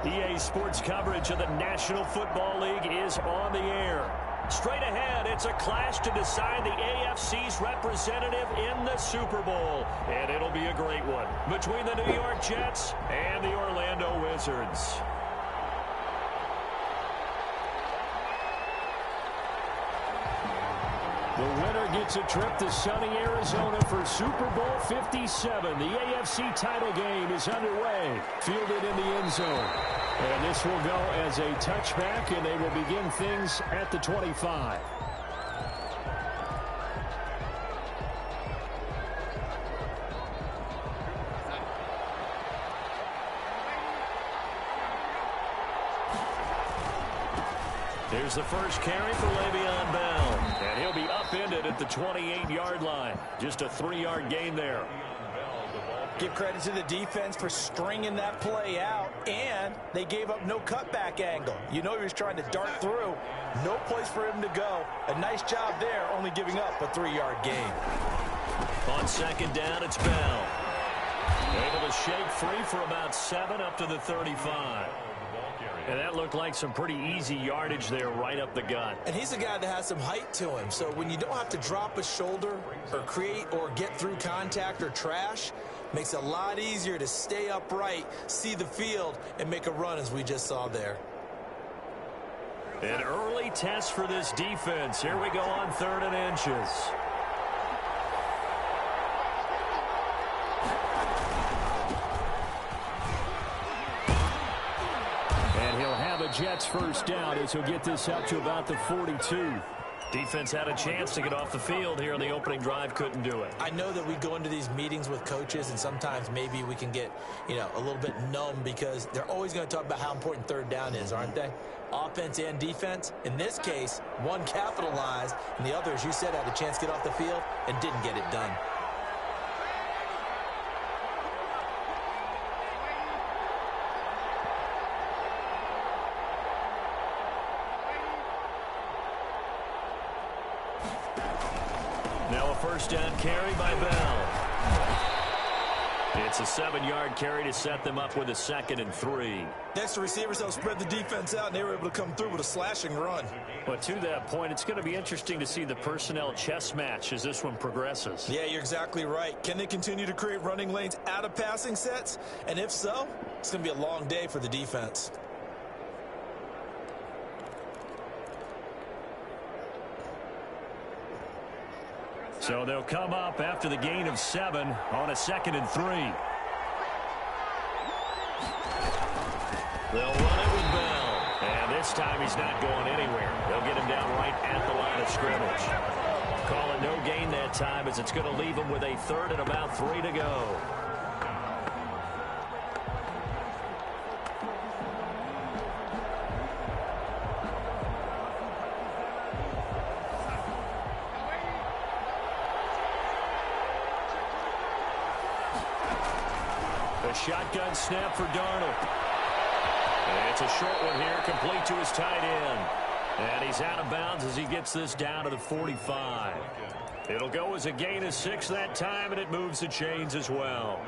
EA Sports coverage of the National Football League is on the air. Straight ahead, it's a clash to decide the AFC's representative in the Super Bowl. And it'll be a great one between the New York Jets and the Orlando Wizards. The winner gets a trip to sunny Arizona for Super Bowl 57. The AFC title game is underway, fielded in the end zone. And this will go as a touchback, and they will begin things at the 25. Here's the first carry for Le'Veon Bell. And he'll be upended at the 28-yard line. Just a 3-yard gain there. Give credit to the defense for stringing that play out, and they gave up no cutback angle. You know he was trying to dart through. No place for him to go. A nice job there, only giving up a 3-yard gain. On second down, it's Bell. Able to shake free for about 7 up to the 35. And that looked like some pretty easy yardage there right up the gut. And he's a guy that has some height to him. So when you don't have to drop a shoulder or create or get through contact or trash, makes it a lot easier to stay upright, see the field, and make a run as we just saw there. An early test for this defense. Here we go on 3rd and inches. Jets first down as he'll get this up to about the 42. Defense had a chance to get off the field here on the opening drive, couldn't do it. I know that we go into these meetings with coaches, and sometimes maybe we can get, a little bit numb because they're always going to talk about how important 3rd down is, aren't they? Offense and defense. In this case, one capitalized, and the other, as you said, had a chance to get off the field and didn't get it done. Now a first down carry by Bell. It's a 7-yard carry to set them up with a 2nd and 3. Next, the receivers helped spread the defense out, and they were able to come through with a slashing run. But to that point, it's going to be interesting to see the personnel chess match as this one progresses. Yeah, you're exactly right. Can they continue to create running lanes out of passing sets? And if so, it's going to be a long day for the defense. So they'll come up after the gain of 7 on a 2nd and 3. They'll run it with Bell. And this time he's not going anywhere. They'll get him down right at the line of scrimmage. Call it no gain that time as it's going to leave him with a 3rd and about 3 to go. A shotgun snap for Darnold. And it's a short one here, complete to his tight end. And he's out of bounds as he gets this down to the 45. It'll go as a gain of 6 that time, and it moves the chains as well.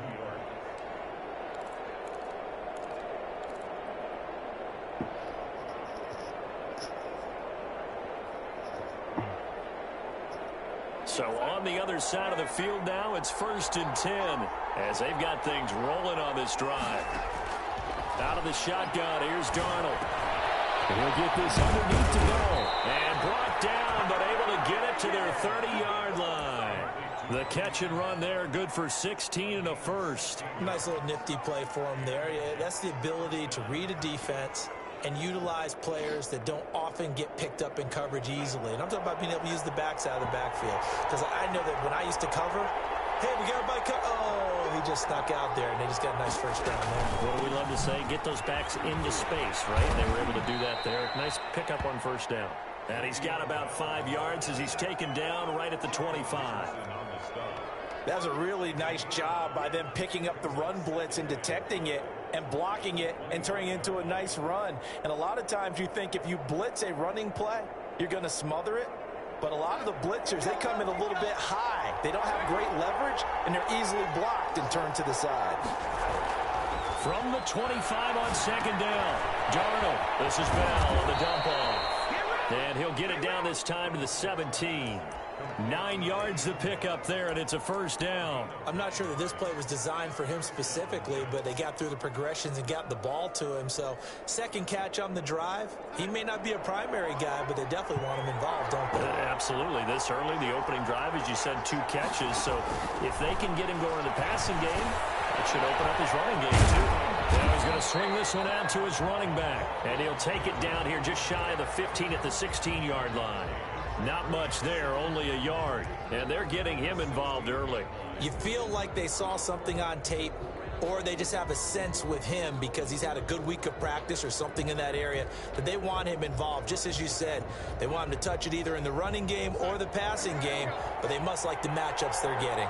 So on the other side of the field now, it's 1st and 10 as they've got things rolling on this drive. Out of the shotgun, here's Darnold. He'll get this underneath to go. And brought down, but able to get it to their 30-yard line. The catch and run there, good for 16 and a first. Nice little nifty play for him there. Yeah, that's the ability to read a defense and utilize players that don't often get picked up in coverage easily. And I'm talking about being able to use the backs out of the backfield. Because I know that when I used to cover, hey, we got everybody oh, he just snuck out there, and they just got a nice first down there. What do we love to say? Get those backs into space, right? They were able to do that there. Nice pickup on first down. And he's got about 5 yards as he's taken down right at the 25. That was a really nice job by them picking up the run blitz and detecting it and blocking it and turning it into a nice run. And a lot of times you think if you blitz a running play, you're going to smother it. But a lot of the blitzers, they come in a little bit high. They don't have great leverage, and they're easily blocked and turned to the side. From the 25 on second down, Darnold. This is Bell on the dump off. And he'll get it down this time to the 17. 9 yards to pick up there, and it's a first down. I'm not sure that this play was designed for him specifically, but they got through the progressions and got the ball to him. So second catch on the drive. He may not be a primary guy, but they definitely want him involved, don't they? Absolutely. This early, the opening drive, as you said, 2 catches. So if they can get him going in the passing game, it should open up his running game, too. Now he's going to swing this one out to his running back. And he'll take it down here just shy of the 15 at the 16-yard line. Not much there, only a yard. And they're getting him involved early. You feel like they saw something on tape, or they just have a sense with him because he's had a good week of practice or something in that area that they want him involved. Just as you said, they want him to touch it either in the running game or the passing game, but they must like the matchups they're getting.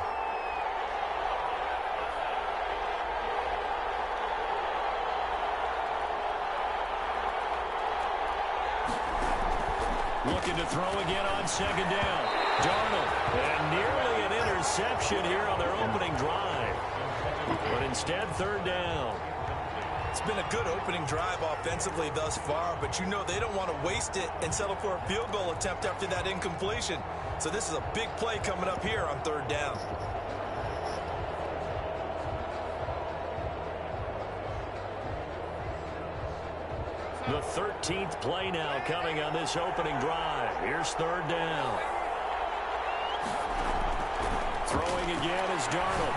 Looking to throw again on second down. Darnold. And nearly an interception here on their opening drive. But instead, third down. It's been a good opening drive offensively thus far, but you know they don't want to waste it and settle for a field goal attempt after that incompletion. So this is a big play coming up here on third down. The 13th play now coming on this opening drive. Here's third down. Throwing again is Darnold.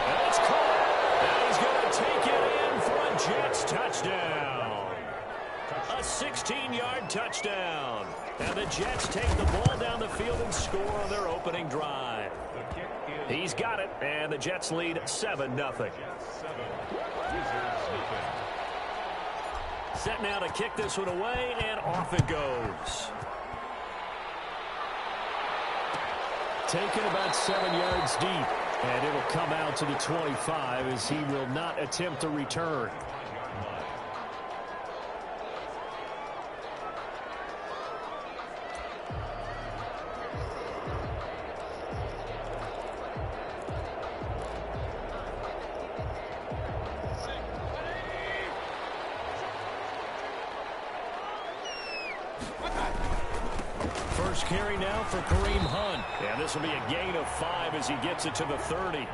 And it's caught. And he's going to take it in for a Jets touchdown. A 16-yard touchdown. And the Jets take the ball down the field and score on their opening drive. He's got it, and the Jets lead 7-0. Set now to kick this one away, and off it goes. Taken about 7 yards deep, and it'll come out to the 25 as he will not attempt to return. First carry now for Kareem Hunt. And this will be a gain of 5 as he gets it to the 30.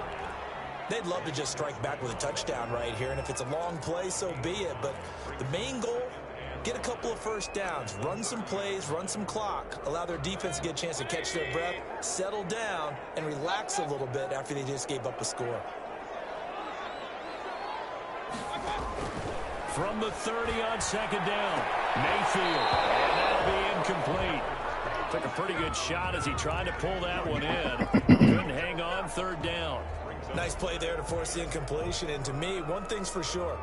They'd love to just strike back with a touchdown right here, and if it's a long play, so be it. But the main goal, get a couple of first downs, run some plays, run some clock, allow their defense to get a chance to catch their breath, settle down, and relax a little bit after they just gave up a score. From the 30 on second down, Mayfield, and that'll be incomplete. Took a pretty good shot as he tried to pull that one in. Couldn't hang on, third down. Nice play there to force the incompletion. And to me, one thing's for sure.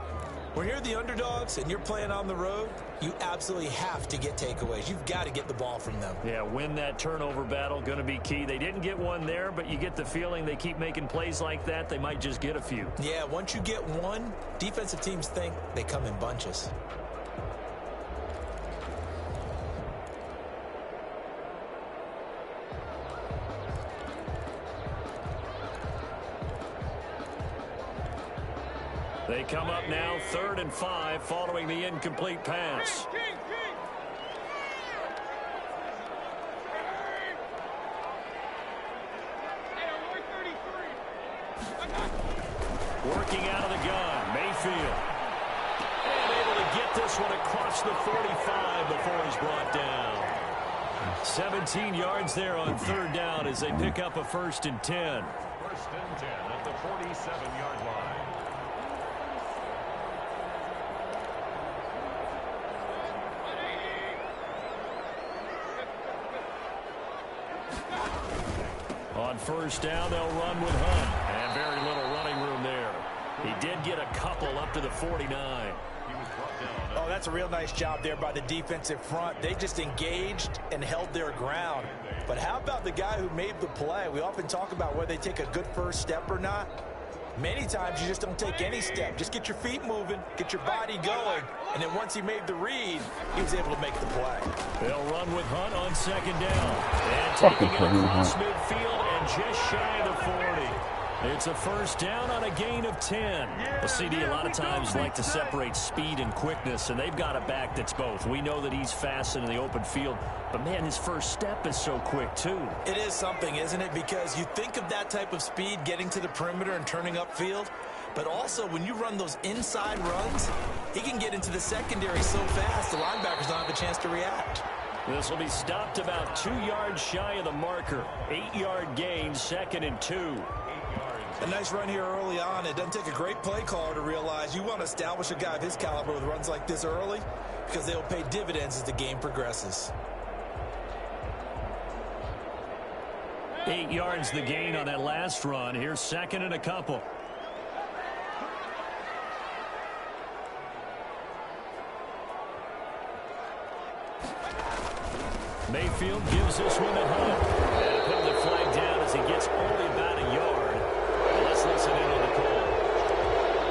When you're the underdogs and you're playing on the road, you absolutely have to get takeaways. You've got to get the ball from them. Yeah, win that turnover battle, going to be key. They didn't get one there, but you get the feeling they keep making plays like that, they might just get a few. Yeah, once you get one, defensive teams think they come in bunches. They come up now 3rd and 5 following the incomplete pass. out of the gun. Mayfield. And able to get this one across the 45 before he's brought down. 17 yards there on third down as they pick up a 1st and 10. 1st and 10 at the 47-yard line. On 1st down, they'll run with Hunt. And very little running room there. He did get a couple up to the 49. Oh, that's a real nice job there by the defensive front. They just engaged and held their ground. But how about the guy who made the play? We often talk about whether they take a good first step or not. Many times you just don't take any step. Just get your feet moving, get your body going, and then once he made the read, he was able to make the play. They'll run with Hunt on 2nd down. And taking it across midfield and just shy of the 40. It's a 1st down on a gain of 10. Well, CD, a lot of times like to separate speed and quickness, and they've got a back that's both. We know that he's fast in the open field, but, man, his first step is so quick, too. It is something, isn't it? Because you think of that type of speed getting to the perimeter and turning upfield, but also when you run those inside runs, he can get into the secondary so fast the linebackers don't have a chance to react. This will be stopped about 2 yards shy of the marker. 8-yard gain, 2nd and 2. A nice run here early on. It doesn't take a great play caller to realize you want to establish a guy of his caliber with runs like this early because they will pay dividends as the game progresses. 8 yards the gain on that last run. Here's 2nd and a couple. Mayfield gives this one to Hunt. And putting the flag down as he gets only about a yard. Let's listen in on the call.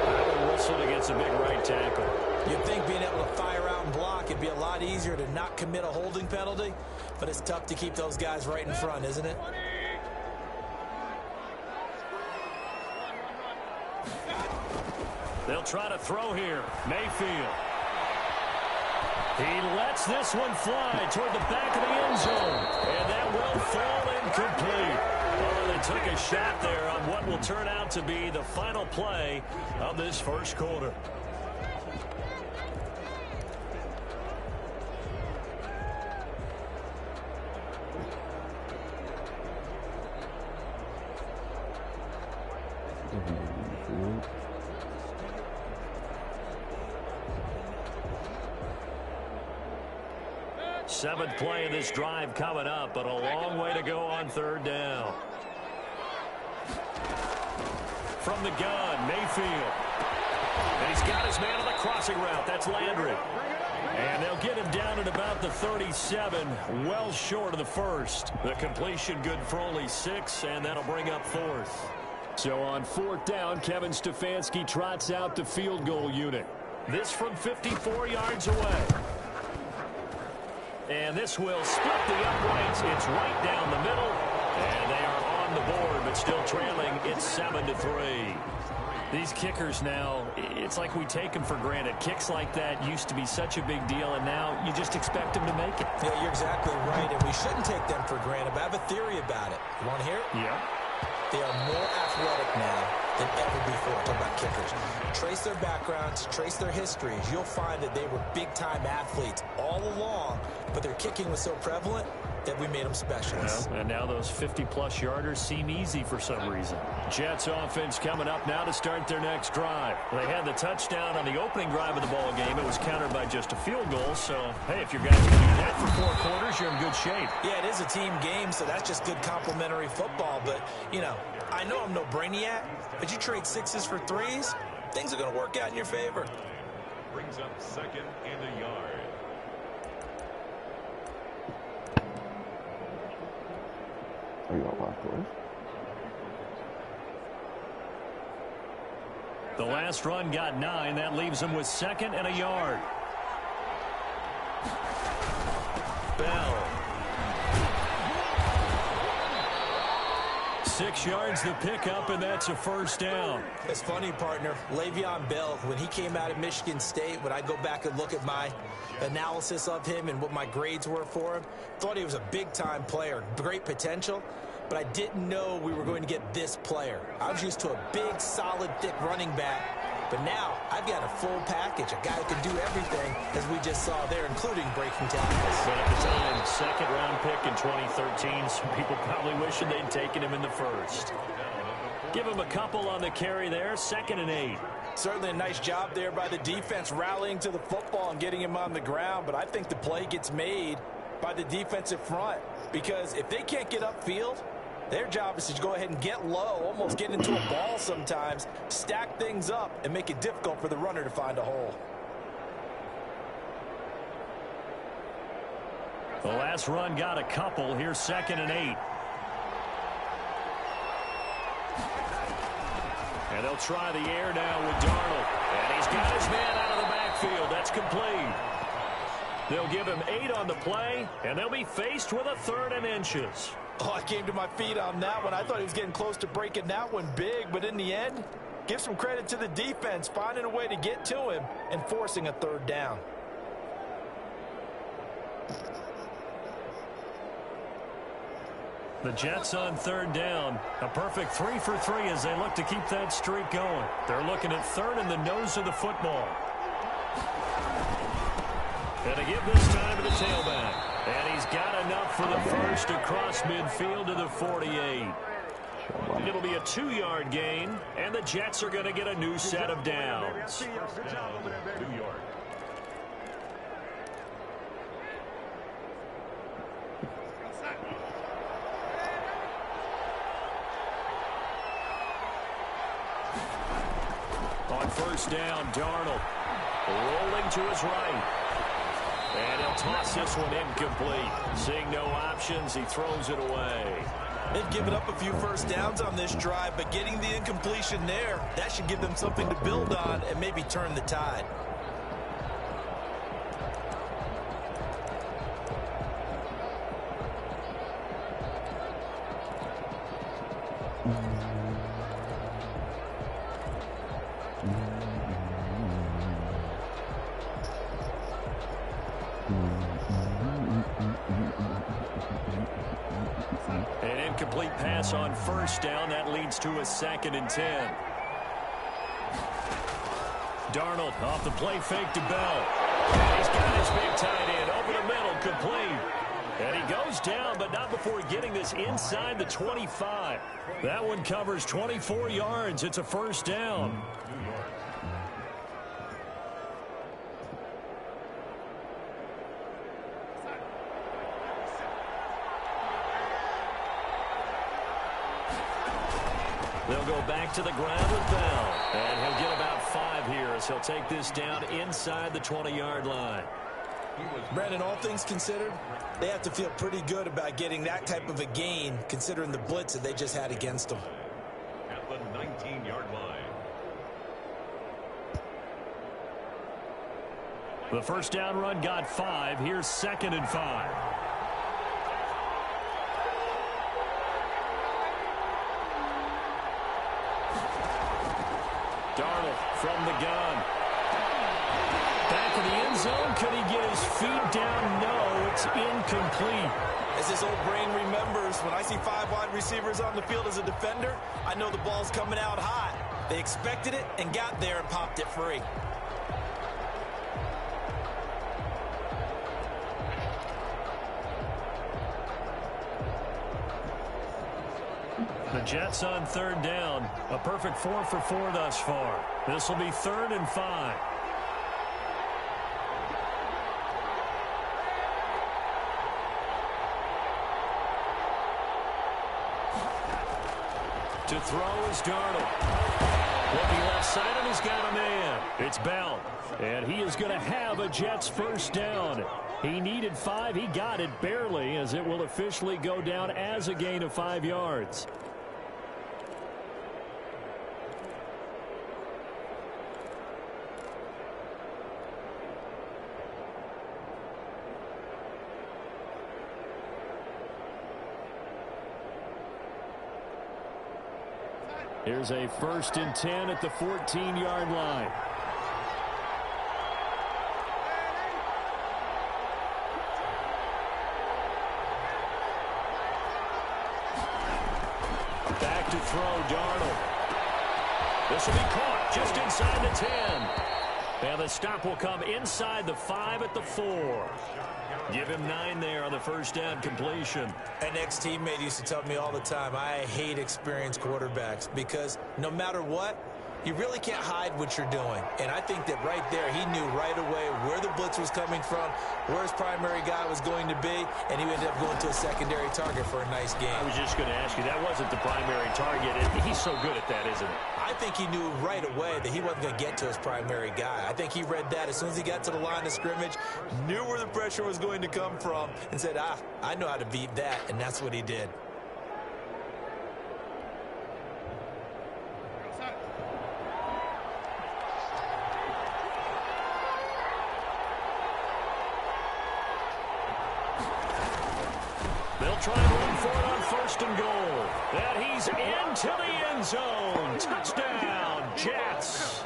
That whistled against a big right tackle. You'd think being able to fire out and block, it'd be a lot easier to not commit a holding penalty, but it's tough to keep those guys right in front, isn't it? They'll try to throw here. Mayfield. He lets this one fly toward the back of the end zone. And that will fall incomplete. Oh, they took a shot there on what will turn out to be the final play of this 1st quarter. Seventh play of this drive coming up, but a long way to go on 3rd down. From the gun, Mayfield. And he's got his man on the crossing route. That's Landry. And they'll get him down at about the 37, well short of the 1st. The completion good for only 6, and that'll bring up 4th. So on 4th down, Kevin Stefanski trots out the field goal unit. This from 54 yards away. And this will split the uprights. It's right down the middle. And they are on the board, but still trailing. It's 7-3. These kickers now, it's like we take them for granted. Kicks like that used to be such a big deal, and now you just expect them to make it. Yeah, you're exactly right, and we shouldn't take them for granted, but I have a theory about it. You want to hear it? Yeah. They are more athletic now than ever before. Talk about kickers. Trace their backgrounds, trace their histories. You'll find that they were big-time athletes all along, but their kicking was so prevalent that we made them specialists. Well, and now those 50-plus yarders seem easy for some reason. Jets offense coming up now to start their next drive. They had the touchdown on the opening drive of the ball game. It was countered by just a field goal. So, hey, if your guys can do that for 4 quarters, you're in good shape. Yeah, it is a team game, so that's just good complementary football. But, you know, I know I'm no brainiac, but you trade 6s for 3s, things are going to work out in your favor. Brings up 2nd and a yard. Oh, you got last boys? The last run got 9. That leaves them with 2nd and a yard. Bell. 6 yards the pickup, and that's a 1st down. It's funny, partner. Le'Veon Bell, when he came out of Michigan State, when I go back and look at my analysis of him and what my grades were for him, thought he was a big-time player, great potential, but I didn't know we were going to get this player. I was used to a big, solid, thick running back But now I've got a full package, a guy who can do everything, as we just saw there, including breaking tackles. But at the time, second-round pick in 2013, some people probably wishing they'd taken him in the first. Give him a couple on the carry there, 2nd and 8. Certainly a nice job there by the defense, rallying to the football and getting him on the ground. But I think the play gets made by the defensive front, because if they can't get upfield, their job is to go ahead and get low, almost get into a ball sometimes, stack things up, and make it difficult for the runner to find a hole. The last run got a couple. Here's 2nd and 8. And they'll try the air now with Darnold. And he's got his man out of the backfield. That's complete. They'll give him 8 on the play, and they'll be faced with a 3rd and inches. Oh, I came to my feet on that one. I thought he was getting close to breaking that one big, but in the end, give some credit to the defense, finding a way to get to him and forcing a 3rd down. The Jets on 3rd down. A perfect 3 for 3 as they look to keep that streak going. They're looking at 3rd in the nose of the football. And they give this time to the tailback. And he's got enough for the first across midfield to the 48. It'll be a 2-yard gain, and the Jets are going to get a new set of downs. New York. On 1st down, Darnold rolling to his right. And he'll toss this one incomplete. Seeing no options, he throws it away. They've given up a few 1st downs on this drive, but getting the incompletion there, that should give them something to build on and maybe turn the tide. An incomplete pass on 1st down. That leads to a 2nd and 10. Darnold off the play fake to Bell. And he's got his big tight end over the middle, complete. And he goes down, but not before getting this inside the 25. That one covers 24 yards. It's a 1st down. They'll go back to the ground with Bell. And he'll get about 5 here as he'll take this down inside the 20-yard line. Brandon, all things considered, they have to feel pretty good about getting that type of a gain, considering the blitz that they just had against them. At the 19-yard line. The 1st down run got 5. Here's 2nd and 5. Darnold from the gun. Back in the end zone. Could he get his feet down? No, it's incomplete. As his old brain remembers, when I see 5 wide receivers on the field as a defender, I know the ball's coming out hot. They expected it and got there and popped it free. The Jets on 3rd down. A perfect 4 for 4 thus far. This will be 3rd and 5. To throw is Darnold. Looking left side, and he's got a man. It's Bell. And he is going to have a Jets 1st down. He needed 5. He got it barely, as it will officially go down as a gain of 5 yards. Here's a 1st and 10 at the 14-yard line. Back to throw, Darnold. This will be caught. just inside the 10. And the stop will come inside the 5 at the 4. Give him 9 there on the first down completion. An ex-teammate used to tell me all the time, I hate experienced quarterbacks because no matter what, you really can't hide what you're doing. And I think that right there, he knew right away where the blitz was coming from, where his primary guy was going to be, and he ended up going to a secondary target for a nice game. I was just going to ask you, that wasn't the primary target. He's so good at that, isn't he? I think he knew right away that he wasn't going to get to his primary guy. I think he read that as soon as he got to the line of scrimmage, knew where the pressure was going to come from, and said, I know how to beat that, and that's what he did. They'll try and run for it on 1st and goal. And he's into the end zone. Touchdown, Jets.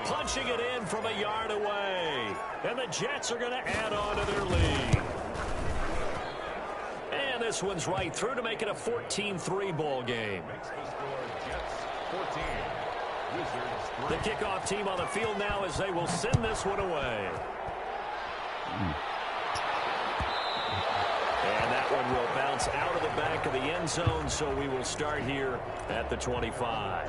Punching it in from a yard away. And the Jets are going to add on to their lead. And this one's right through to make it a 14-3 ball game. The kickoff team on the field now as they will send this one away. And that one will bounce out of the back of the end zone, so we will start here at the 25.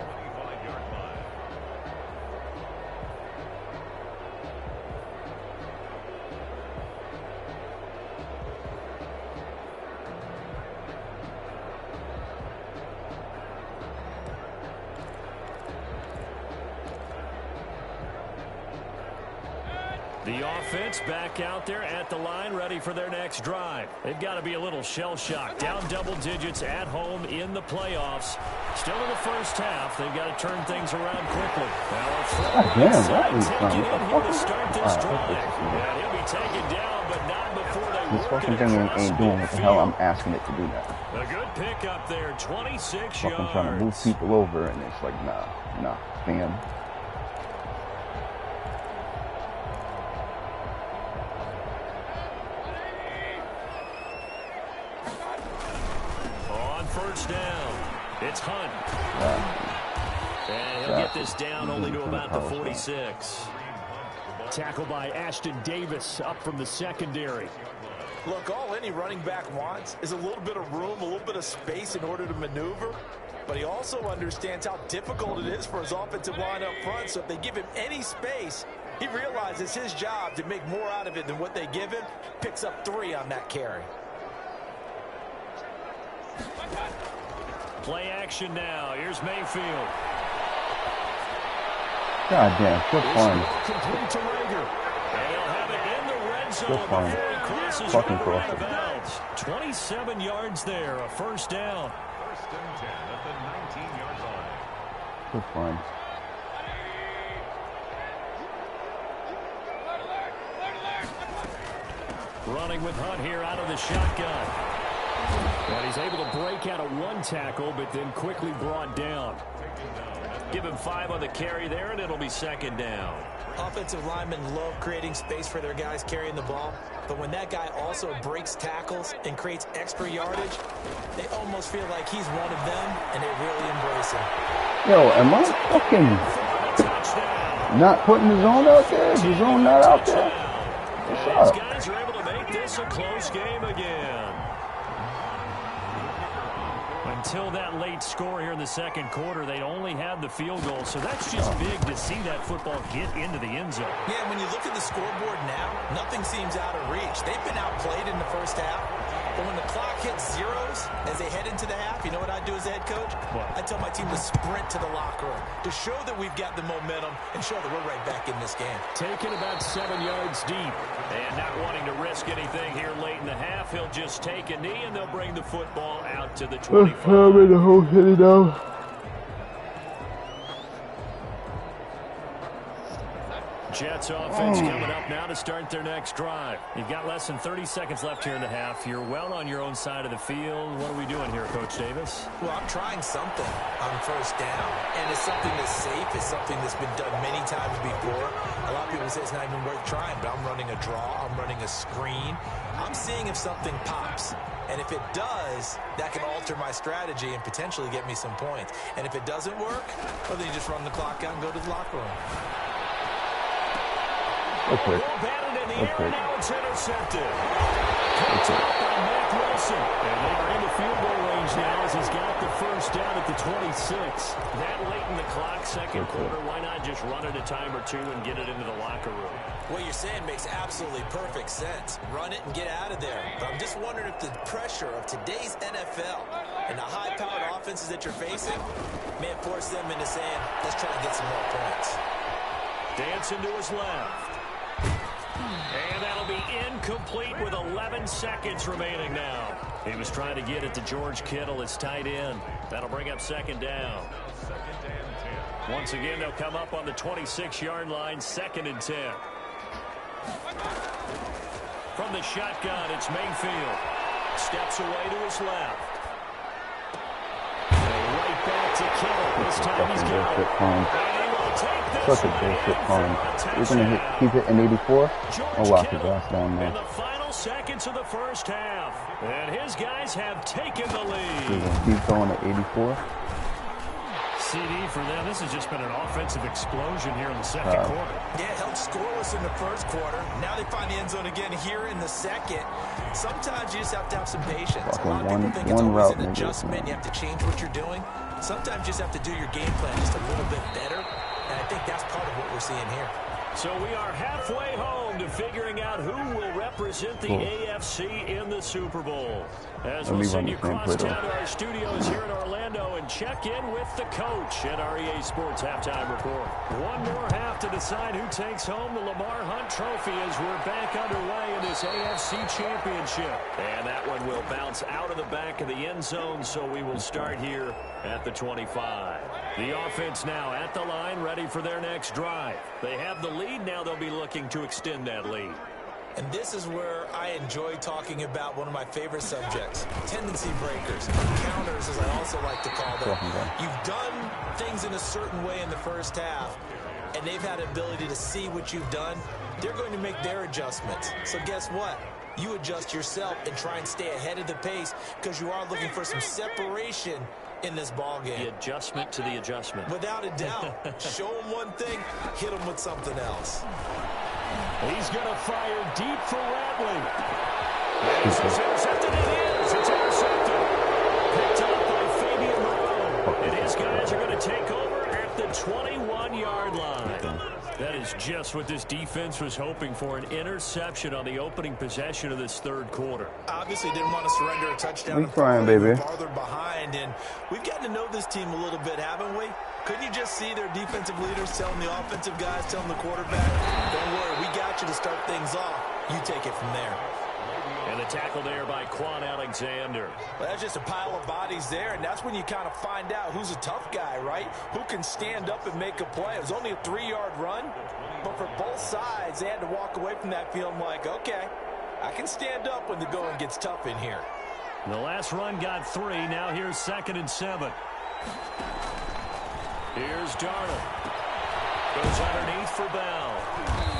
The offense back out there at the line, ready for their next drive. They've got to be a little shell-shocked. Down double digits at home in the playoffs. Still in the first half. They've got to turn things around quickly. Taking in here to start this drive. And he'll be taken down, but not before they This fucking thing ain't doing what the hell I'm asking it to do now. A good pick up there, 26 yards. Fucking trying to move people over, and it's like, nah, fam. First down. It's Hunt. And he'll get this down only to about the 46. Tackled by Ashton Davis up from the secondary. Look, all any running back wants is a little bit of room, a little bit of space in order to maneuver. But he also understands how difficult it is for his offensive line up front. So if they give him any space, he realizes his job to make more out of it than what they give him. Picks up 3 on that carry. Play action now. Here's Mayfield. God damn, good fun. Complete to Rager. And he'll have it in the red zone fun. before he crosses Fucking over out of crossing. bounds. 27 yards there, a first down. 1st and 10 at the 19-yard line. Good fun. Running with Hunt here out of the shotgun. And he's able to break out of 1 tackle, but then quickly brought down. Give him 5 on the carry there, and it'll be 2nd down. Offensive linemen love creating space for their guys carrying the ball, but when that guy also breaks tackles and creates extra yardage, they almost feel like he's one of them, and they really embrace him. Yo, am I fucking not putting the zone out there? Is the zone not out there? What's These up? guys are able to make this a close game again. Until that late score here in the second quarter, they only had the field goal, so that's just big to see that football get into the end zone. Yeah, when you look at the scoreboard now, nothing seems out of reach. They've been outplayed in the first half, but when the clock hits zeros as they head into the half, you know what I do as a head coach? What? I tell my team to sprint to the locker room to show that we've got the momentum and show that we're right back in this game. Taking about 7 yards deep. And not wanting to risk anything here late in the half, he'll just take a knee, and they'll bring the football out to the 25. The whole city now. Jets offense coming up now to start their next drive. You've got less than 30 seconds left here in the half. You're well on your own side of the field. What are we doing here, Coach Davis? Well, I'm trying something on first down, and it's something that's safe. It's something that's been done many times before. A lot of people say it's not even worth trying, but I'm running a draw. I'm running a screen. I'm seeing if something pops. And if it does, that can alter my strategy and potentially get me some points. And if it doesn't work, well, then you just run the clock out and go to the locker room. Okay. Ball batted in the air, now it's intercepted. Picked up by Mack Wilson. And they are in the field goal range now as he's got the first down at the 26. That late in the clock, second quarter, why not just run it a time or two and get it into the locker room? What you're saying makes absolutely perfect sense. Run it and get out of there. But I'm just wondering if the pressure of today's NFL and the high-powered offenses that you're facing may have forced them into saying, let's try and get some more points. Dancing to his left. And that'll be incomplete with 11 seconds remaining now. He was trying to get it to George Kittle, his tight end. That'll bring up second down. Once again, they'll come up on the 26-yard line, 2nd and 10. From the shotgun, it's Mayfield. Steps away to his left. And right back to Kittle. This time he's got it. Such a bullshit call. We're going to keep hitting 84. I'll lock his ass down there. In the final seconds of the first half. And his guys have taken the lead. We're going to keep going at 84. CD for them. This has just been an offensive explosion here in the second quarter. Yeah, held scoreless in the first quarter. Now they find the end zone again here in the second. Sometimes you just have to have some patience. A lot of people think it's always an adjustment. You have to change what you're doing. Sometimes you just have to do your game plan just a little bit better. And I think that's part of what we're seeing here. So we are halfway home to figuring out who will represent the AFC in the Super Bowl. As we'll send you across town to our studios here in Orlando and check in with the coach at our EA Sports Halftime Report. One more half to decide who takes home the Lamar Hunt Trophy as we're back underway in this AFC Championship. And that one will bounce out of the back of the end zone, so we will start here at the 25. The offense now at the line, ready for their next drive. They have the lead. Now they'll be looking to extend that lead. And this is where I enjoy talking about one of my favorite subjects, tendency breakers, counters as I also like to call them. You've done things in a certain way in the first half, and they've had the ability to see what you've done. They're going to make their adjustments. So guess what? You adjust yourself and try and stay ahead of the pace because you are looking for some separation in this ball game. The adjustment to the adjustment. Without a doubt. Show them one thing, hit them with something else. He's going to fire deep for Rattling. This is intercepted. It is. It's intercepted. Picked up by Fabian Moreau. And his guys are going to take over at the 21-yard line. That is just what this defense was hoping for, an interception on the opening possession of this third quarter. Obviously didn't want to surrender a touchdown. We're trying, baby. Farther behind, and we've gotten to know this team a little bit, haven't we? Couldn't you just see their defensive leaders telling the offensive guys, telling the quarterback, don't worry, we got you to start things off. You take it from there. And the tackle there by Quan Alexander. Well, that's just a pile of bodies there, and that's when you kind of find out who's a tough guy, right? Who can stand up and make a play. It was only a 3-yard run, but for both sides, they had to walk away from that field like, okay, I can stand up when the going gets tough in here. The last run got 3. Now here's 2nd and 7. Here's Darnold. Goes underneath for Bell.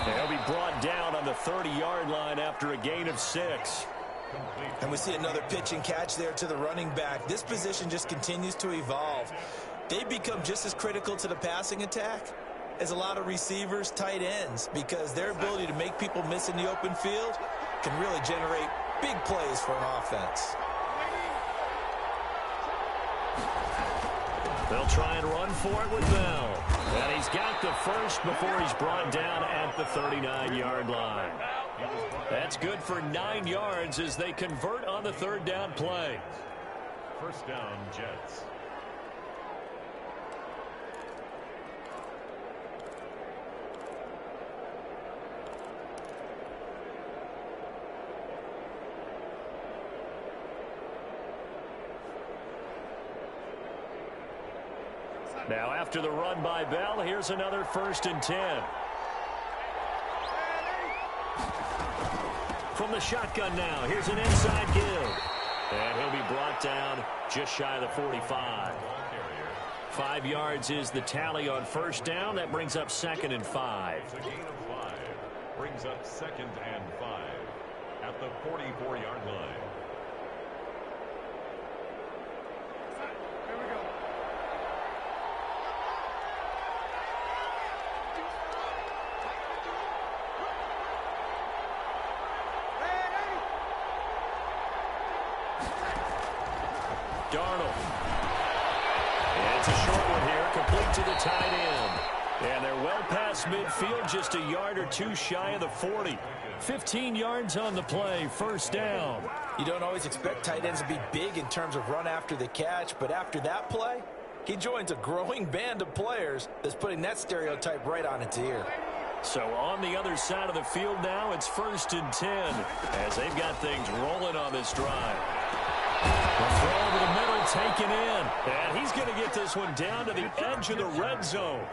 They'll be brought down on the 30-yard line after a gain of 6. And we see another pitch and catch there to the running back. This position just continues to evolve. They become just as critical to the passing attack as a lot of receivers, tight ends, because their ability to make people miss in the open field can really generate big plays for an offense. They'll try and run for it with Bell. And he's got the first before he's brought down at the 39-yard line. That's good for 9 yards as they convert on the third down play. First down, Jets. Now after the run by Bell, here's another 1st and 10. from the shotgun now. Here's an inside give. And he'll be brought down just shy of the 45. 5 yards is the tally on first down. That brings up 2nd and 5. It's a gain of 5. Brings up 2nd and 5 at the 44-yard line. Darnold. And it's a short one here, complete to the tight end. And they're well past midfield, just a yard or two shy of the 40. 15 yards on the play, first down. You don't always expect tight ends to be big in terms of run after the catch, but after that play, he joins a growing band of players that's putting that stereotype right on its ear. So on the other side of the field now, it's 1st and 10 as they've got things rolling on this drive. The throw over the middle taken in. And he's going to get this one down to the edge of the red zone.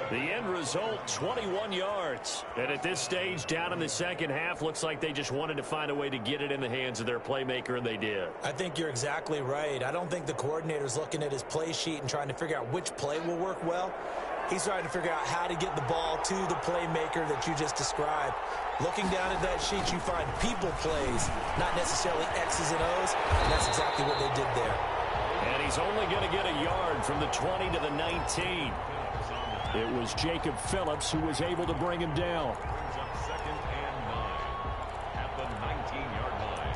The end result, 21 yards. And at this stage, down in the second half, looks like they just wanted to find a way to get it in the hands of their playmaker, and they did. I think you're exactly right. I don't think the coordinator's looking at his play sheet and trying to figure out which play will work well. He's trying to figure out how to get the ball to the playmaker that you just described. Looking down at that sheet, you find people plays, not necessarily X's and O's, and that's exactly what they did there. And he's only going to get a yard from the 20 to the 19. It was Jacob Phillips who was able to bring him down. Brings up 2nd and 9 at the 19-yard line.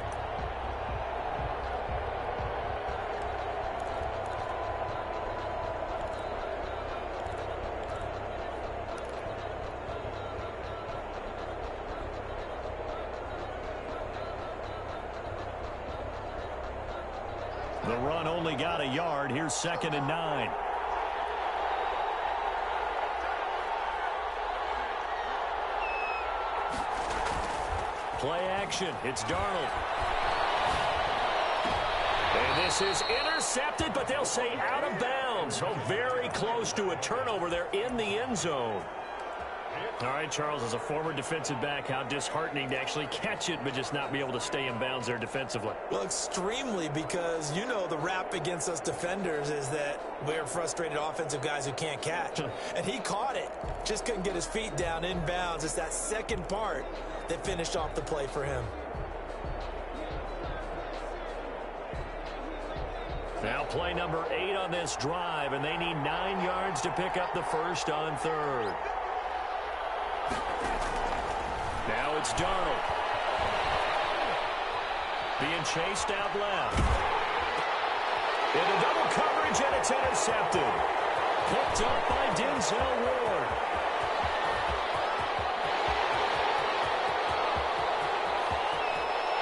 The run only got a yard. Here's 2nd and 9. Play action. It's Darnold. And this is intercepted, but they'll say out of bounds. So very close to a turnover there in the end zone. All right, Charles, as a former defensive back, how disheartening to actually catch it, but just not be able to stay in bounds there defensively. Well, extremely, because you know the rap against us defenders is that we're frustrated offensive guys who can't catch. And he caught it. Just couldn't get his feet down in bounds. It's that second part that finished off the play for him. Now play number 8 on this drive, and they need 9 yards to pick up the first on 3rd. Now it's Darnold. Being chased out left. Into double coverage, and it's intercepted. Picked up by Denzel Ward.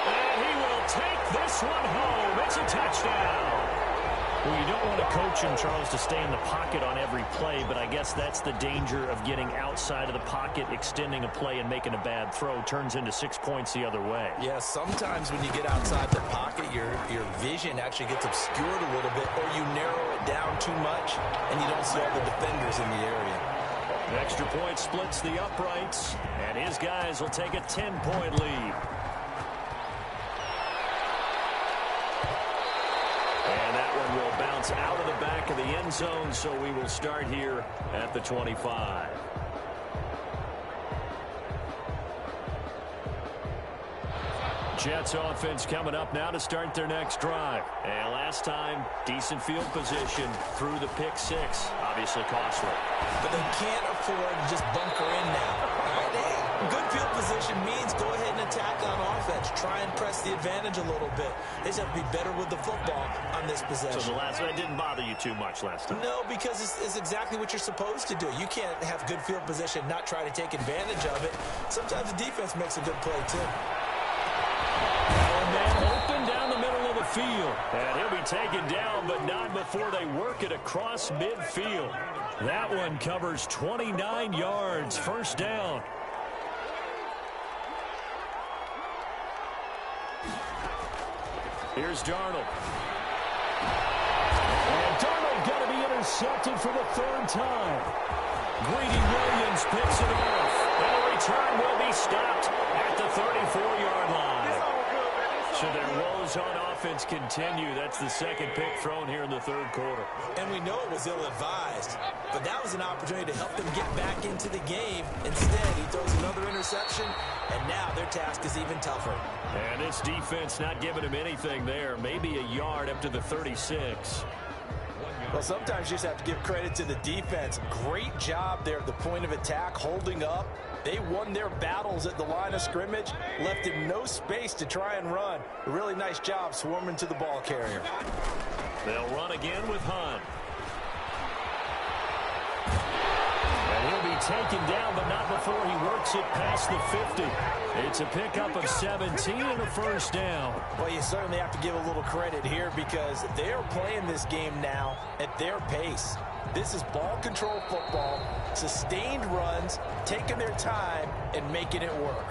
And he will take this one home. It's a touchdown. Well, you don't want to coach him, Charles, to stay in the pocket on every play, but I guess that's the danger of getting outside of the pocket, extending a play, and making a bad throw. Turns into 6 points the other way. Yeah, sometimes when you get outside the pocket, your vision actually gets obscured a little bit, or you narrow it down too much, and you don't see all the defenders in the area. An extra point splits the uprights, and his guys will take a 10-point lead. And that one will bounce out of the back of the end zone, so we will start here at the 25. Jets offense coming up now to start their next drive. And last time, decent field position through the pick 6. Obviously costly. But they can't afford to just bunker in now. All right, hey, good field position means go ahead and attack on offense. Try and press the advantage a little bit. They just have to be better with the football on this possession. So the last one didn't bother you too much last time? No, because it's exactly what you're supposed to do. You can't have good field position, not try to take advantage of it. Sometimes the defense makes a good play, too. Man open down the middle of the field. And he'll be taken down, but not before they work it across midfield. That one covers 29 yards. First down. Here's Darnold. And Darnold going to be intercepted for the 3rd time. Greedy Williams picks it off. And the return will be stopped at the 34-yard line. So their woes on offense continue. That's the second pick thrown here in the third quarter. And we know it was ill-advised, but that was an opportunity to help them get back into the game. Instead, he throws another interception, and now their task is even tougher. And this defense not giving him anything there. Maybe a yard up to the 36. Well, sometimes you just have to give credit to the defense. Great job there at the point of attack, holding up. They won their battles at the line of scrimmage, left him no space to try and run. A really nice job swarming to the ball carrier. They'll run again with Hunt. And he'll be taken down, but not before he works it past the 50. It's a pickup of 17 and a first down. Well, you certainly have to give a little credit here because they're playing this game now at their pace. This is ball control football, sustained runs, taking their time, and making it work.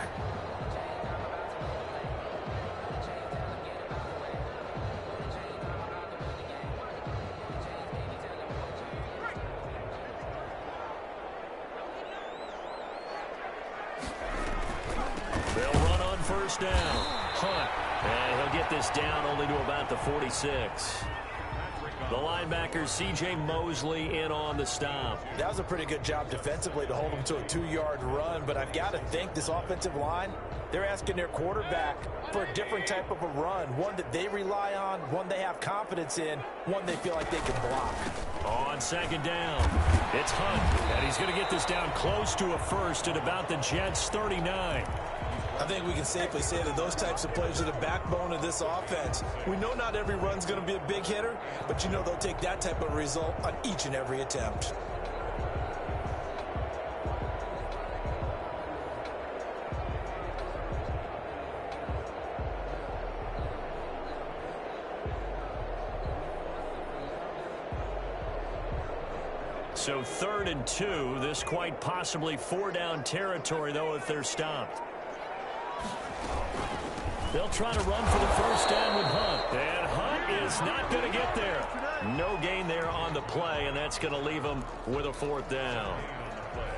They'll run on first down. Hunt. And he'll get this down only to about the 46. The linebacker, C.J. Mosley, in on the stop. That was a pretty good job defensively to hold him to a 2-yard run, but I've got to think this offensive line, they're asking their quarterback for a different type of a run, one that they rely on, one they have confidence in, one they feel like they can block. On second down, it's Hunt, and he's going to get this down close to a first at about the Jets' 39. I think we can safely say that those types of plays are the backbone of this offense. We know not every run's going to be a big hitter, but you know they'll take that type of result on each and every attempt. So 3rd and 2, this quite possibly 4-down territory, though, if they're stopped. They'll try to run for the first down with Hunt. And Hunt is not going to get there. No gain there on the play, and that's going to leave him with a 4th down.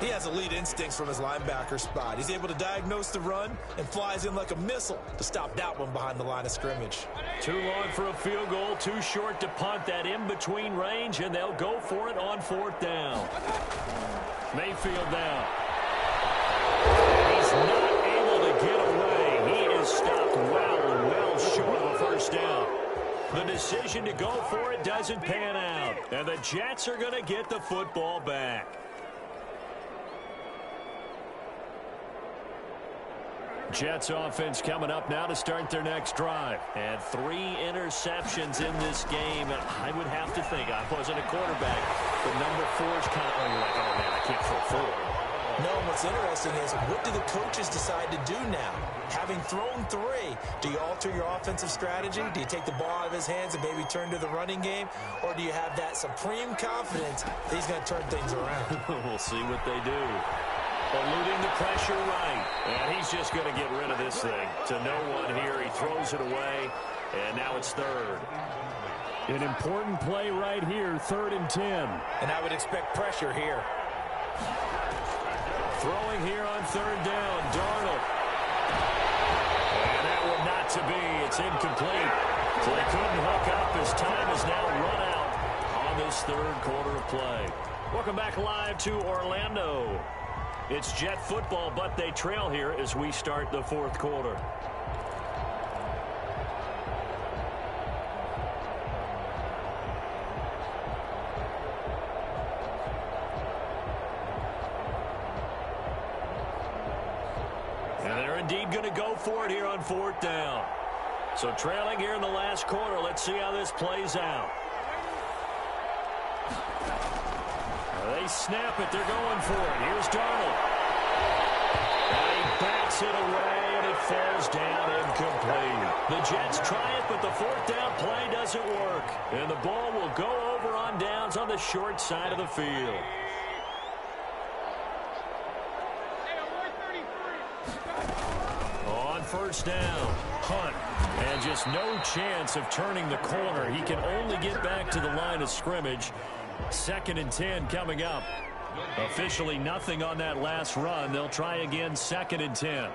He has elite instincts from his linebacker spot. He's able to diagnose the run and flies in like a missile to stop that one behind the line of scrimmage. Too long for a field goal, too short to punt that in-between range, and they'll go for it on 4th down. Mayfield down. He's not able to get away. He is stopped well short of a first down. The decision to go for it doesn't pan out, and the Jets are going to get the football back. Jets offense coming up now to start their next drive. And 3 interceptions in this game. I would have to think, I wasn't a quarterback, but number 4 is kind of, you're like, oh man, I can't throw 4. No, what's interesting is what do the coaches decide to do now? Having thrown 3, do you alter your offensive strategy? Do you take the ball out of his hands and maybe turn to the running game? Or do you have that supreme confidence that he's going to turn things around? We'll see what they do. Eluding the pressure right. And he's just going to get rid of this thing. To no one here. He throws it away. And now it's 3rd. An important play right here, 3rd and 10. And I would expect pressure here. Throwing here on 3rd down, Darnold. And that one not to be. It's incomplete. So they couldn't hook up. His time is now run out on this 3rd quarter of play. Welcome back live to Orlando. It's Jet football, but they trail here as we start the 4th quarter. And they're indeed going to go for it here on 4th down. So trailing here in the last quarter. Let's see how this plays out. They snap it. They're going for it. Here's Darnold. And he backs it away, and it falls down incomplete. The Jets try it, but the 4th down play doesn't work. And the ball will go over on downs on the short side of the field. On 1st down, Hunt. And just no chance of turning the corner. He can only get back to the line of scrimmage. 2nd and 10 coming up. Officially nothing on that last run. They'll try again, 2nd and 10.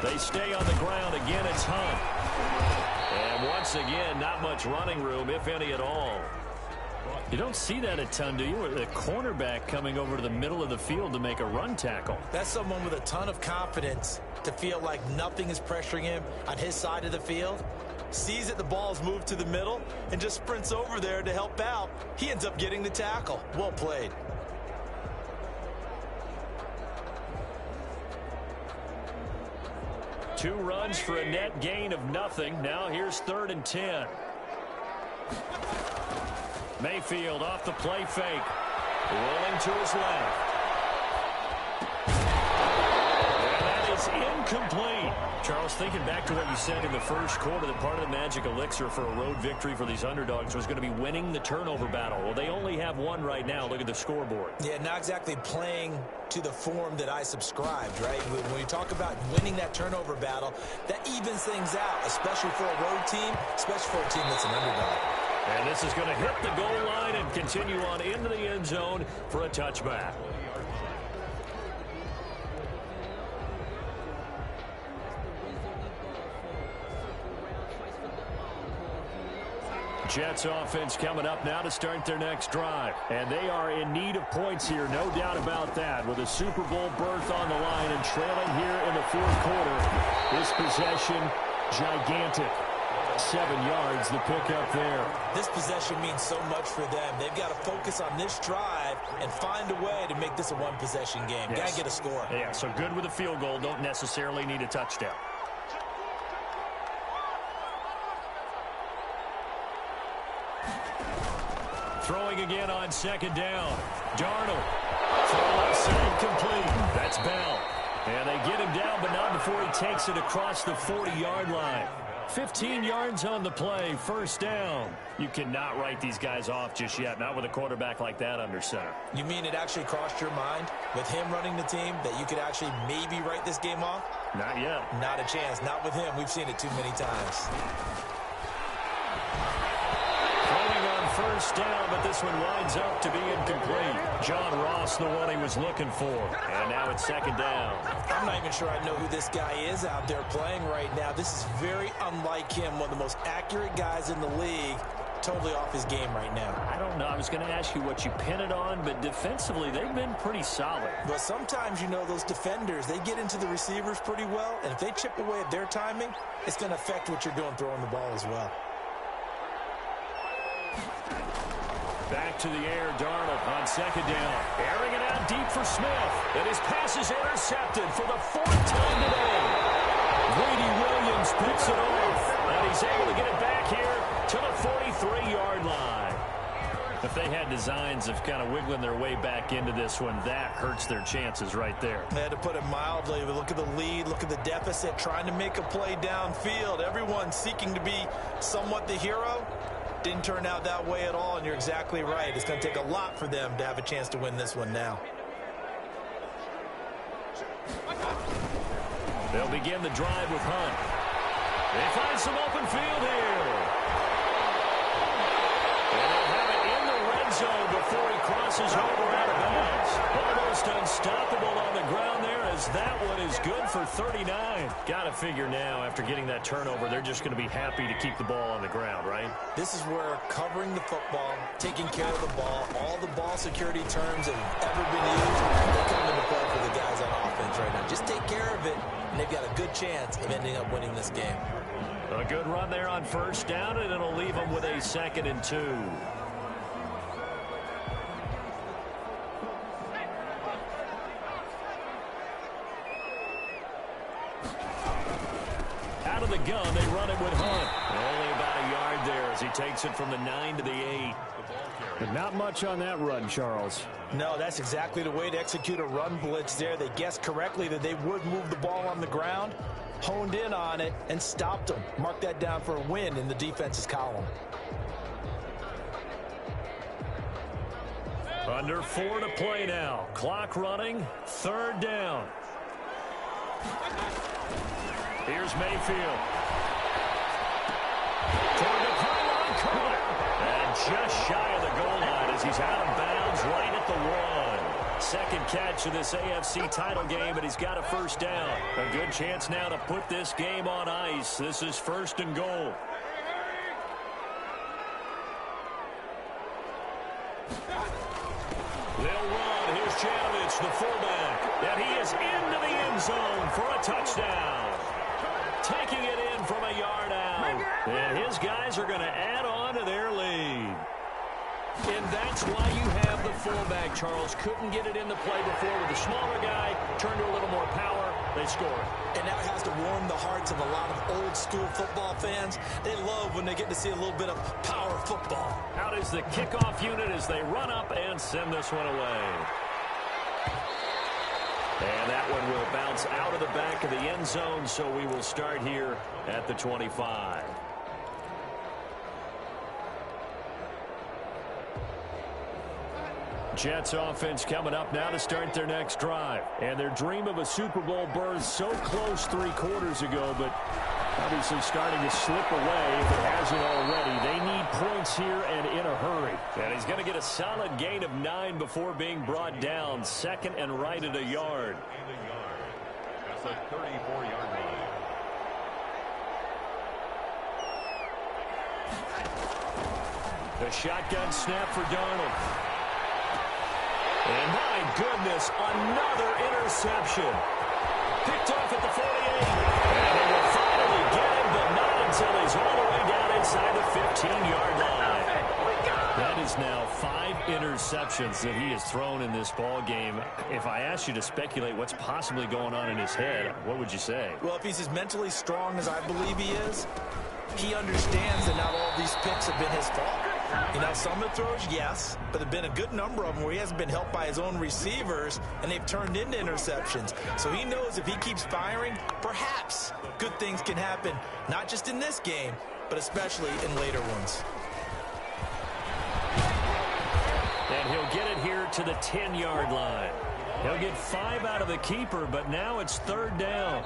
They stay on the ground. Again, it's Hunt. And once again, not much running room, if any at all. You don't see that a ton, do you? The cornerback coming over to the middle of the field to make a run tackle. That's someone with a ton of confidence to feel like nothing is pressuring him on his side of the field. Sees that the ball's moved to the middle and just sprints over there to help out. He ends up getting the tackle. Well played. Two runs for a net gain of nothing. Now here's 3rd and 10. Mayfield off the play fake. Rolling to his left. And that is incomplete. Charles, thinking back to what you said in the first quarter, that part of the magic elixir for a road victory for these underdogs was going to be winning the turnover battle. Well, they only have one right now. Look at the scoreboard. Yeah, not exactly playing to the form that I subscribed, right? When you talk about winning that turnover battle, that evens things out, especially for a road team, especially for a team that's an underdog. And this is going to hit the goal line and continue on into the end zone for a touchback. Jets offense coming up now to start their next drive. And they are in need of points here, no doubt about that. With a Super Bowl berth on the line and trailing here in the 4th quarter. This possession, gigantic. 7 yards, the pickup there. This possession means so much for them. They've got to focus on this drive and find a way to make this a one-possession game. Yes. Got to get a score. Yeah, so good with a field goal. Don't necessarily need a touchdown. Throwing again on 2nd down. Darnold. Throw left side complete. That's Bell. And they get him down, but not before he takes it across the 40-yard line. 15 yards on the play, 1st down. You cannot write these guys off just yet, not with a quarterback like that under center. You mean it actually crossed your mind with him running the team that you could actually maybe write this game off? Not yet. Not a chance. Not with him. We've seen it too many times. Throwing on 1st down, but this one winds up to be incomplete. John Ross, the one he was looking for. And now it's 2nd down. I'm not even sure I know who this guy is out there playing right now. This is very unlike him, one of the most accurate guys in the league. Totally off his game right now. I don't know. I was going to ask you what you pin it on, but defensively, they've been pretty solid. But sometimes, you know, those defenders, they get into the receivers pretty well, and if they chip away at their timing, it's going to affect what you're doing throwing the ball as well. Back to the air, Darnold on 2nd down. Airing it out deep for Smith. And his pass is intercepted for the 4th time today. Greedy Williams picks it off. And he's able to get it back here to the 43-yard line. If they had designs of kind of wiggling their way back into this one, that hurts their chances right there. They had to put it mildly. But look at the lead, look at the deficit, trying to make a play downfield. Everyone seeking to be somewhat the hero. Didn't turn out that way at all, and you're exactly right. It's going to take a lot for them to have a chance to win this one now. They'll begin the drive with Hunt. They find some open field here. And they'll have it in the red zone before he crosses over out of bounds. Almost unstoppable on the ground there, as that one is good for 39. Got to figure now, after getting that turnover, they're just going to be happy to keep the ball on the ground, right? This is where covering the football, taking care of the ball, all the ball security terms that have ever been used, they come into play for the guys on offense right now. Just take care of it, and they've got a good chance of ending up winning this game. A good run there on 1st down, and it'll leave them with a 2nd and 2. Out of the gun, they run it with Hunt. Only about a yard there as he takes it from the 9 to the 8. But not much on that run, Charles. No, that's exactly the way to execute a run blitz there. They guessed correctly that they would move the ball on the ground, honed in on it, and stopped them. Mark that down for a win in the defense's column. Under 4 to play now. Clock running. 3rd down. Here's Mayfield. Toward the pylon corner. And just shy of the goal line as he's out of bounds right at the catch in this AFC title game, and he's got a first down. A good chance now to put this game on ice. This is 1st and goal. They'll run. Here's Janovich, the fullback, and he is into the end zone for a touchdown. Taking it in from a yard out. And his guys are going to add on to their lead. And that's why you have the fullback, Charles. Couldn't get it into play before with the smaller guy. Turned to a little more power. They score. And that has to warm the hearts of a lot of old-school football fans. They love when they get to see a little bit of power football. Out is the kickoff unit as they run up and send this one away. And that one will bounce out of the back of the end zone, so we will start here at the 25. Jets offense coming up now to start their next drive. And their dream of a Super Bowl berth so close 3 quarters ago, but obviously starting to slip away if it hasn't already. They need points here and in a hurry. And he's going to get a solid gain of 9 before being brought down. 2nd and right at a yard. That's a 34-yard line. The shotgun snap for Darnold. And my goodness, another interception. Picked off at the 48. And they will finally get him, but not until he's all the way down inside the 15-yard line. That is now 5 interceptions that he has thrown in this ball game. If I asked you to speculate what's possibly going on in his head, what would you say? Well, if he's as mentally strong as I believe he is, he understands that not all these picks have been his fault. You know, some of the throws, yes, but there have been a good number of them where he hasn't been helped by his own receivers, and they've turned into interceptions. So he knows if he keeps firing, perhaps good things can happen, not just in this game, but especially in later ones. And he'll get it here to the 10-yard line. He'll get 5 out of the keeper, but now it's 3rd down.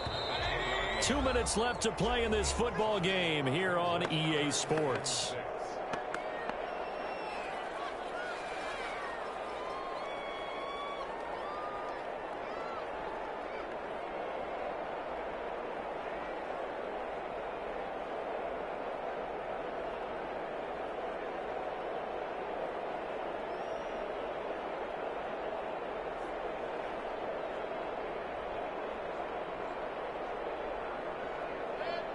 2 minutes left to play in this football game here on EA Sports.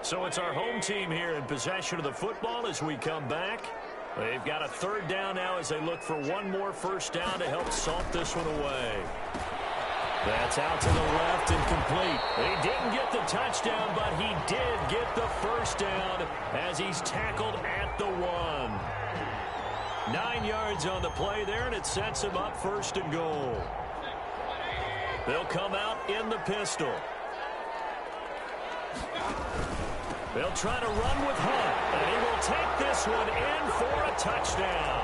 So it's our home team here in possession of the football as we come back. They've got a 3rd down now as they look for one more first down to help salt this one away. That's out to the left and complete. He didn't get the touchdown, but he did get the first down as he's tackled at the 1. 9 yards on the play there, and it sets him up 1st and goal. They'll come out in the pistol. They'll try to run with Hunt, and he will take this one in for a touchdown.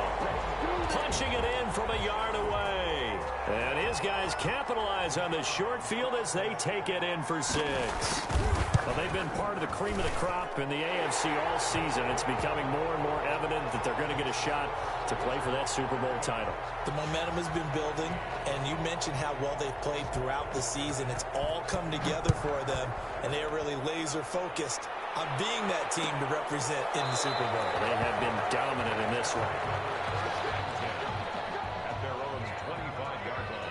Punching it in from a yard away. And his guys capitalize on the short field as they take it in for 6. Well, they've been part of the cream of the crop in the AFC all season. It's becoming more and more evident that they're going to get a shot to play for that Super Bowl title. The momentum has been building, and you mentioned how well they've played throughout the season. It's all come together for them, and they are really laser-focused on being that team to represent in the Super Bowl. They have been dominant in this one. At their own 25-yard line.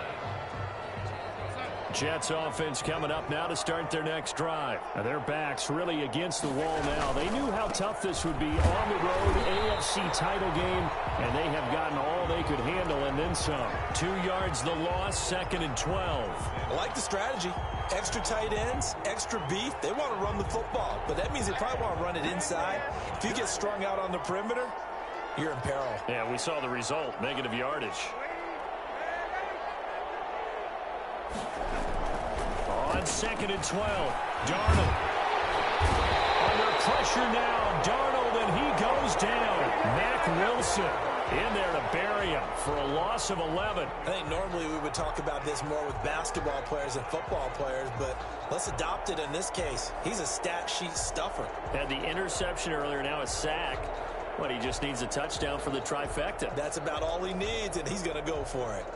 Jets offense coming up now to start their next drive. Now their backs really against the wall now. They knew how tough this would be on the road, AFC title game, and they have gotten all they could handle and then some. 2 yards the loss, 2nd and 12. I like the strategy. Extra tight ends, extra beef. They want to run the football, but that means they probably want to run it inside. If you get strung out on the perimeter, you're in peril. Yeah, we saw the result, negative yardage. On 2nd and 12, Darnold. Under pressure now, Darnold, and he goes down. Mack Wilson in there to bury him for a loss of 11. I think normally we would talk about this more with basketball players and football players, but let's adopt it in this case. He's a stat sheet stuffer. Had the interception earlier, now a sack. But he just needs a touchdown for the trifecta. That's about all he needs, and he's going to go for it.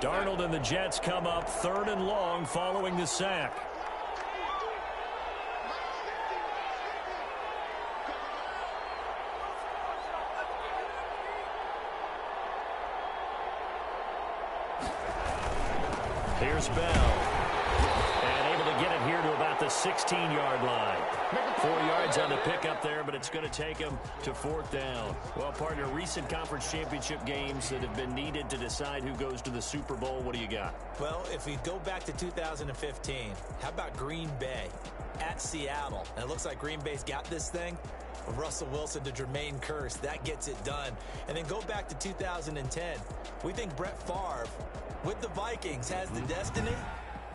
Darnold and the Jets come up 3rd and long following the sack. Here's Bell. And able to get it here to about the 16-yard line. 4 yards on the pickup there, but it's going to take him to 4th down. Well, partner, recent conference championship games that have been needed to decide who goes to the Super Bowl, what do you got? Well, if we go back to 2015, how about Green Bay at Seattle? And it looks like Green Bay's got this thing. Russell Wilson to Jermaine Kearse, that gets it done. And then go back to 2010. We think Brett Favre with the Vikings has the destiny,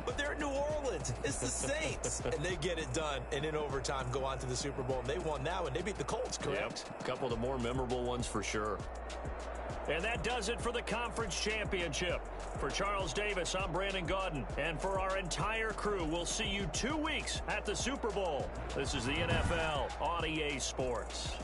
but they're in New Orleans. It's the Saints. And they get it done. And in overtime, go on to the Super Bowl. And they won that one. They beat the Colts, correct? Yep. A couple of the more memorable ones for sure. And that does it for the conference championship. For Charles Davis, I'm Brandon Gaudin. And for our entire crew, we'll see you 2 weeks at the Super Bowl. This is the NFL on EA Sports.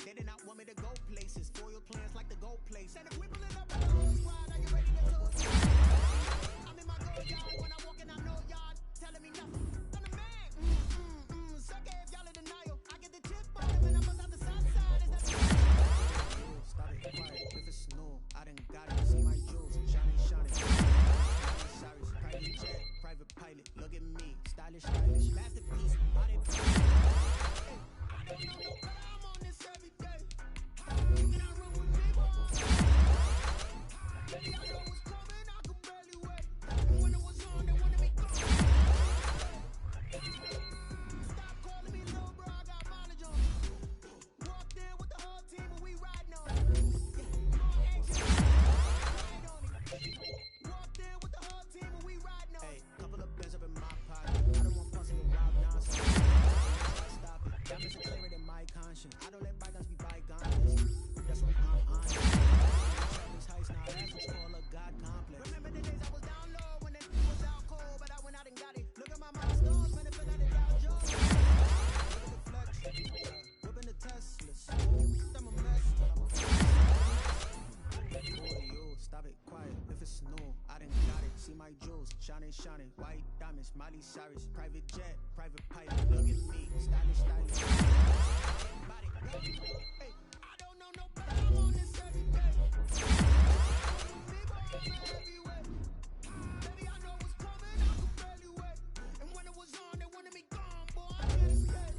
They did not want me to go places. Foil plans like the gold place. And if we pulling up with the whole squad, are you ready to go? I'm in my go yard. When I walk in, I know y'all telling me nothing. I'm the man. Suck it if y'all in denial. I get the chip on him and I bust out the south side. Is that stop it quiet. If it's new, I done got it. See my jewels, shining, shining. Cyrus, private jet, private pilot. Look at me, stylish, stylish. Masterpiece, body. Hey, I don't know no better. I'm on this every day. You cannot run with me, boy. Baby, I know what's coming. I could barely wait. And when it was on, they wanted me gone. Stop calling me little bro. I got mileage on me. Walked in with the whole team and we riding on it. More action, ride on it. Walked in with the whole team and we riding on it. Hey, couple of bands up in my pocket. I don't want fussing with wild nonsense. Stop it. Diamonds are clearer than my conscience. I don't let bygones be bygones. That's when I'm honest. Travis Heights, now that's what you call a God complex. Remember the days I was down low when it was out cold, but I went out and got it. Look at my milestones, man, it feel like the Dow Jones. Look at the flex, whipping the Teslas. I'm a mess, but I'm a boy, you, stop it, quiet. If it's new, I done got it. See my jewels, shining, shining. White diamonds, Miley Cyrus. Private jet, private pilot. Look at me, stylish, stylish. Body, hey, I don't know no better. I'm on this every day. Baby, I know what's coming. I could barely wait. And when it was on, they wanted me gone, boy. I can't stay.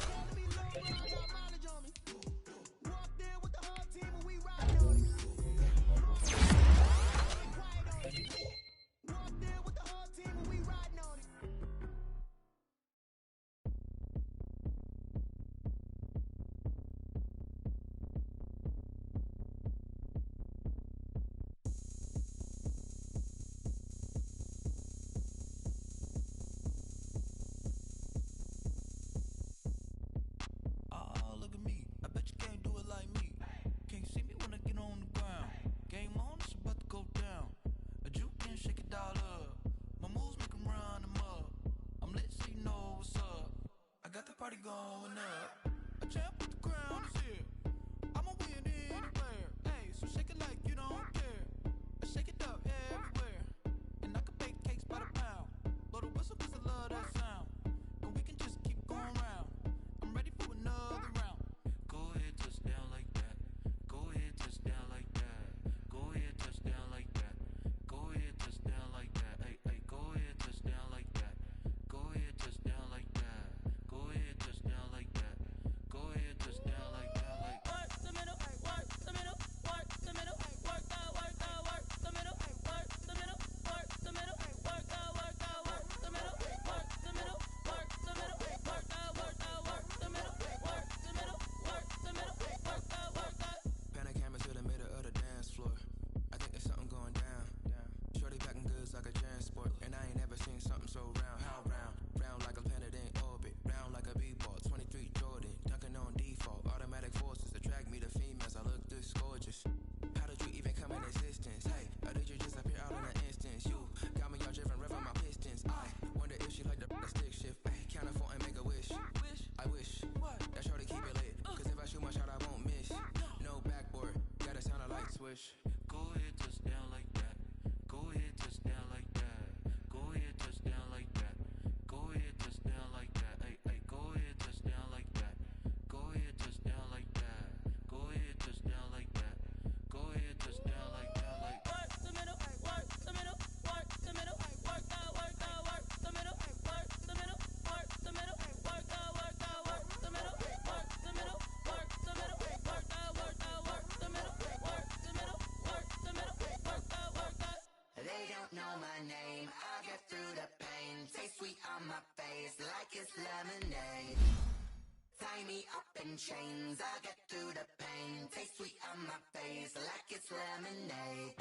Calling me low, bro. I got mileage on me. Walked in with the whole team and we riding on it. Quiet on it. Walked in with the whole team and we riding on it. push. Go ahead, touchdown like that. Go ahead, touchdown like that. Go ahead, touchdown like that. Go ahead, touchdown like that. Ay, ay, go ahead, touchdown like that. Go ahead, touchdown like that. Go ahead, touchdown like that. Go ahead, touchdown like that. Like work the middle, work the middle, work the middle, work the middle, work the middle, work the middle, work the middle, work the middle, work the middle, work the middle, work the middle, work the middle, work the. They don't know my name, I get through the pain. Taste sweet on my face like it's lemonade. Tie me up in chains, I get through the pain. Taste sweet on my face like it's lemonade.